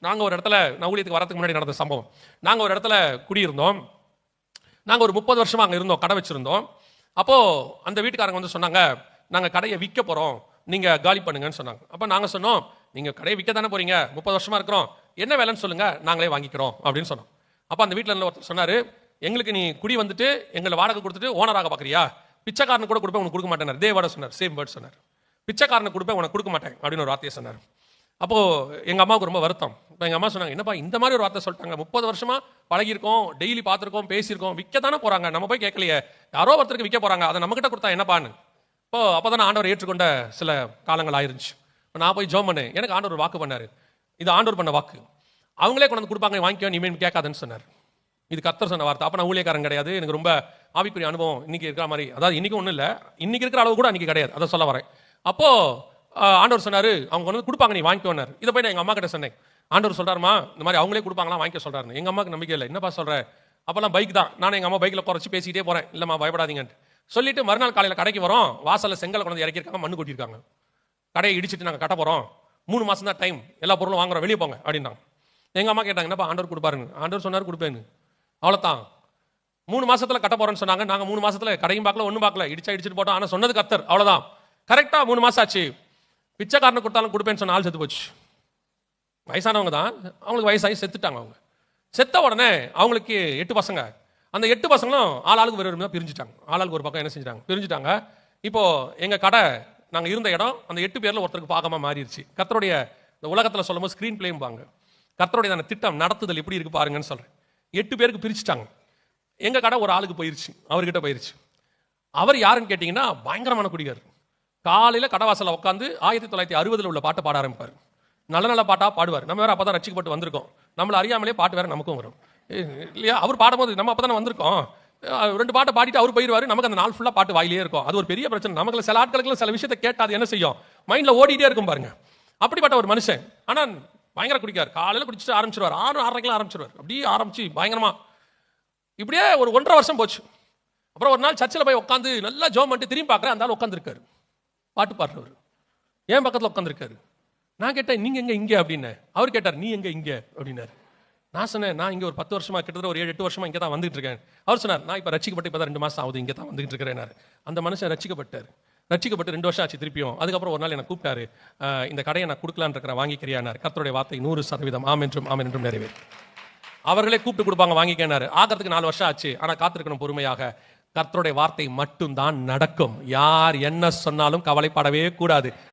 நாங்கள் ஒரு இடத்துல, நான் ஊழியத்துக்கு வரதுக்கு முன்னாடி நடந்த சம்பவம். நாங்கள் ஒரு இடத்துல குடியிருந்தோம். நாங்கள் ஒரு 30 வருஷமாக அங்கே இருந்தோம், கடை வச்சுருந்தோம். அப்போது அந்த வீட்டுக்காரங்க வந்து சொன்னாங்க, நாங்கள் கடையை விற்க போகிறோம், நீங்கள் காலி பண்ணுங்கன்னு சொன்னாங்க. அப்போ நாங்கள் சொன்னோம், நீங்கள் கடையை விற்க தானே போகிறீங்க, 30 வருஷமாக இருக்கிறோம், என்ன வேலைன்னு சொல்லுங்கள், நாங்களே வாங்கிக்கிறோம் அப்படின்னு சொன்னோம். அப்போ அந்த வீட்டில் ஒருத்தர் சொன்னார், எங்களுக்கு நீ குடி வந்துட்டு எங்களை வாடகை கொடுத்துட்டு ஓனராக பார்க்குறியா, பிச்சைக்காரனு கூட கொடுப்பேன், உனக்கு கொடுக்க மாட்டேன். தேவாட சொன்னார், சேம் வேர்ட் சொன்னார். பிச்சைக்காரனை கொடுப்பேன், உனக்கு கொடுக்க மாட்டேன் அப்படின்னு ஒரு வார்த்தையை சொன்னார். அப்போது எங்கள் அம்மாவுக்கு ரொம்ப வருத்தம். இப்போ எங்கள் அம்மா சொன்னாங்க, என்னப்பா இந்த மாதிரி ஒரு வார்த்தை சொல்லிட்டாங்க, 30 வருஷமாக பழகிருக்கோம், டெய்லி பார்த்துருக்கோம், பேசியிருக்கோம், விற்க தானே போகிறாங்க, நம்ம போய் கேட்கலையே, யாரோ ஒருத்தருக்கு விற்க போகிறாங்க, அதை நம்மகிட்ட கொடுத்தா என்னப்பான்னு. அப்போ தான் ஆண்டவர் ஏற்றுக்கொண்ட சில காலங்கள் ஆயிருந்துச்சு. நான் போய் ஜோம் பண்ணேன், எனக்கு ஆண்டவர் ஒரு வாக்கு பண்ணார். இது ஆண்டவர் பண்ண வாக்கு, அவங்களே கொண்டு வந்து கொடுப்பாங்க, வாங்கிக்கோ, நீ கேட்காதுன்னு சொன்னார். இது கர்த்தர் சொன்ன வார்த்தை. அப்போ நான் ஊழியக்காரன் கிடையாது, எனக்கு ரொம்ப ஆவிக்குரிய அனுபவம் இன்னைக்கு இருக்கிற மாதிரி, அதாவது இன்னைக்கு ஒன்றும் இல்லை, இன்னைக்கு இருக்கிற அளவு கூட அன்றைக்கி கிடையாது, அதை சொல்ல வரேன். அப்போது ஆண்டவர் சொன்னார், அவங்க கொண்டு வந்து கொடுப்பாங்க, நீ வாங்கிக்கோனார். இதை போய் நான் எங்கள் அம்மா கிட்ட சொன்னேன், ஆண்டவர் சொல்கிறாருமா இந்த மாதிரி அவங்களே கொடுப்பாங்களா, வாங்கிக்க சொல்கிறாரு. எங்கள் அம்மாவுக்கு நம்பிக்கை இல்லை, என்னப்பா சொல்கிறேன். அப்போல்லாம் பைக் தான், நான் எங்கள் அம்மா பைக்கில் குறைச்சி பேசிக்கிட்டே போகிறேன், இல்லைம்மா பயப்படாதீங்கன்ட்டு சொல்லிட்டு மறுநாள் காலையில் கடைக்கு வரோம், வாசலில் செங்கல் கொண்டு இறக்கியிருக்காங்க, மண்ணு கொட்டியிருக்காங்க, கடையை இடிச்சிட்டு நாங்கள் கட்ட போகிறோம், 3 மாதம் தான் டைம், எல்லா பொருளும் வாங்குறோம், வெளியே போங்க அப்படின்னாங்க. எங்கள் அம்மா கேட்டாங்க, என்னப்பா ஆண்டவர் கொடுப்பாருங்க, ஆண்டவர் சொன்னார் கொடுப்பேன்னு, அவ்வளோதான். 3 மாதத்தில் கட்ட போகிறோன்னு சொன்னாங்க, நாங்கள் 3 மாதத்தில் கடையும் பார்க்கல, ஒன்றும் பார்க்கல, இடிச்சிட்டு போட்டோம். ஆனால் சொன்னது கர்த்தர், அவ்வளோதான். கரெக்டாக 3 மாதம் ஆச்சு. பிச்சைக்காரனை கொடுத்தாலும் கொடுப்பேன்னு சொன்ன ஆள் செத்து போச்சு. வயசானவங்க தான், அவங்களுக்கு வயசாகி செத்துட்டாங்க. அவங்க செத்த உடனே அவங்களுக்கு 8 பசங்க. அந்த 8 பசங்களும் ஆளாளுக்கு வேறு தான் பிரிஞ்சுட்டாங்க. ஆளாளுக்கு ஒரு பக்கம் என்ன செஞ்சுட்டாங்க, பிரிஞ்சுட்டாங்க. இப்போது எங்கள் கடை, நாங்கள் இருந்த இடம் அந்த 8 பேரில் ஒருத்தருக்கு பாகமாக மாறிடுச்சு. கர்த்தருடைய இந்த உலகத்தில் சொல்லும்போது ஸ்க்ரீன் பிளேம்பாங்க, கர்த்தருடைய அந்த திட்டம் நடத்துதல் எப்படி இருக்கு பாருங்கன்னு சொல்கிறேன். 8 பேருக்கு பிரிச்சுட்டாங்க. எங்கள் கடை ஒரு ஆளுக்கு போயிருச்சு, அவர்கிட்ட போயிருச்சு. அவர் யாருன்னு கேட்டிங்கன்னா பயங்கரமான குடிகார். காலையில் கடைவாசலில் உட்காந்து 1960 உள்ள பாட்டை பாட ஆரம்பிப்பார். நல்ல நல்ல பாட்டாக பாடுவார். நம்ம வேறு அப்போ தான் ரட்சிக்கப்பட்டு வந்திருக்கோம், நம்மளை அறியாமலே பாட்டு வேறு நமக்கும் வரும் இல்லையா. அவர் பாடும்போது நம்ம அப்போ தானே வந்திருக்கோம், 2 பாட்டை பாடிட்டு அவர் போயிடுவார், நமக்கு அந்த நாள் ஃபுல்லாக பாட்டு வாயிலே இருக்கும். அது ஒரு பெரிய பிரச்சனை. நமக்கு சில ஆட்களுக்கு சில விஷயத்தை கேட்டால் அது என்ன செய்யும், மைண்டில் ஓடிட்டே இருக்கும் பாருங்க. அப்படிப்பட்ட ஒரு மனுஷன். ஆனால் பயங்கர குடிக்கார். காலையில் குடிச்சிட்டு ஆரம்பிச்சிருவார், 6-6:30 ஆரம்பிச்சிருவார். அப்படியே ஆரம்பிச்சு பயங்கரமாக இப்படியே ஒரு 1.5 வருஷம் போச்சு. அப்புறம் ஒரு நாள் சர்ச்சில் போய் உட்காந்து நல்லா ஜோம் பண்ணிட்டு திரும்பி பார்க்குறேன், அந்த ஆள் உட்காந்துருக்காரு, பாட்டு பாடுறவர் என் பக்கத்தில் உட்காந்துருக்காரு. நான் கேட்டேன், நீங்கள் எங்கே இங்கே அப்படின்னு. அவர் கேட்டார், நீ எங்கே இங்கே அப்படின்னாரு. நான் சொன்னேன், நான் இங்கே ஒரு 10 வருஷமாக, கிட்டத்தட்ட ஒரு 7-8 வருஷமாக இங்கே தான் வந்துட்டு இருக்கேன். அவர் சொன்னார், நான் இப்போ ரட்சிக்கப்பட்டு இப்போ தான் 2 மாதம் ஆகுது, இங்கே தான் வந்துட்டு இருக்கிறேன். அந்த மனுஷன் ரட்சிக்கப்பட்டு 2 வருஷம் ஆச்சு திருப்பியும். அதுக்கப்புறம் ஒரு நாள் என்னை கூப்பிட்டாரு, இந்த கடையை நான் கொடுக்கலான்னு இருக்கிற, வாங்கிக்கிறியானார். கர்த்தருடைய வார்த்தை 100% ஆம் என்றும் நிறைவேறும். அவர்களே கூப்பிட்டு கொடுப்பாங்க, வாங்கிக்கினாரு. ஆகிறதுக்கு 4 வருஷம் ஆச்சு. ஆனால் காத்திருக்கணும் பொறுமையாக. கர்த்தருடைய வார்த்தை மட்டும்தான் நடக்கும். யார் என்ன சொன்னாலும் கவலைப்படவே கூடாது.